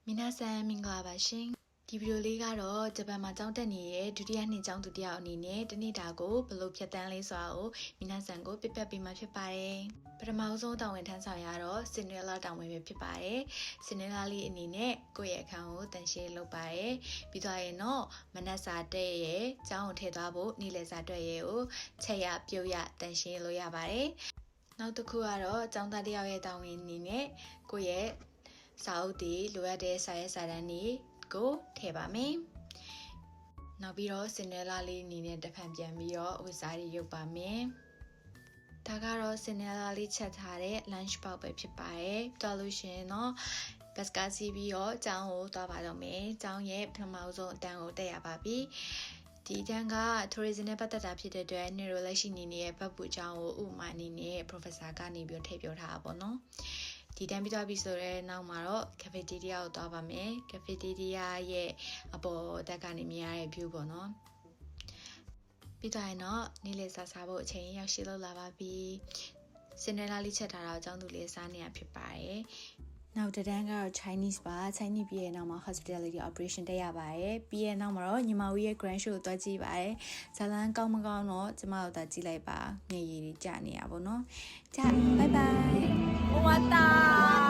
皆さんမင်္ဂလာပါရှင်ဒီဗီဒီယိုလေးကတော့ဂျပန်မှာကျောင်းတက်နေတဲ့ဒုတိယနှစ်ကျောင်းသူတယောက်အနေနဲ့တနေ့တာကိုဘယ်လိုဖြတ်တန်းလဲဆိုတာကို皆さんကိုပြပြပေးမှာဖြစ်ပါတယ်ပထမဆုံးတာဝန်ထမ်းဆောင်ရတော့စင်နရလာတာဝန်ပဲဖြစ်ပါတယ်စင်နရလာလေးအနေနဲ့ကိုယ့်ရဲ့အခန်းကိုတန်ရှင်းလုပ်ပါတယ်ပြီးတော့ရင်တော့မနက်စာတက်ရဲ့ကျောင်းကိုထည့်သွားဖို့နေ့လယ်စာတက်ရဲ့ကိုချက်ရပြုတ်ရတန်ရှင်းလို့ရပါတယ်နောက်တစ်ခုကတော့ကျောင်းသားတယောက်ရဲ့တာဝန်အနေနဲ့ကိုယ့်ရဲ့စာအုပ်တွေလိုအပ်တဲ့စာရေးစာတမ်းတွေကိုထည့်ပါမယ်။နောက်ပြီးတော့စင်နလာလေးအနေနဲ့တစ်ဖန်ပြန်ပြီးတော့ဝတ်စားတွေရုပ်ပါမယ်။ဒါကတော့စင်နလာလေးချက်ထားတဲ့ lunch box ပဲဖြစ်ပါတယ်။တော်လို့ရှိရင်တော့ဘတ်စကားစီးပြီးတော့ကျောင်းကိုသွားပါတော့မယ်။ကျောင်းရဲ့ပထမဆုံးအတန်းကိုတက်ရပါပြီ။ဒီတန်းက tourism နဲ့ပတ်သက်တာဖြစ်တဲ့အတွက် neuro လက်ရှိနေရဲ့ဘတ်ပူကျောင်းကိုဥပမာအနေနဲ့ professor ကနေပြီးထည့်ပြောထားတာပေါ့နော်။ဒီတန်းပြီးသွားပြီဆိုတော့နောက်မှာတော့ cafeteria ကိုသွားပါမယ် cafeteria ရဲ့အပေါ်တက်ကနေမြင်ရတဲ့ view ပေါ့နော်ပြီးတော့ရင်တော့နေ့လယ်စာစားဖို့အချိန်ရောက်ရှိလို့လာပါပြီစင်နလာလေးချက်ထားတာအကြောင်းသူလေးစားနေရဖြစ်ပါတယ်နောက်တန်းကတော့ Chinese ပါ Chinese ပြီးရဲ့နောက်မှာ hospitality operation တက်ရပါတယ်ပြီးရဲ့နောက်မှာတော့ညီမဦးရဲ့ grand show ကိုတွားကြည့်ပါတယ်ဇာလန်းကောင်းမကောင်းတော့ကျမတို့တွားကြည့်လိုက်ပါမျက်ရည်တွေကျနေရပါဘောနော်ကြာ bye bye 終わったー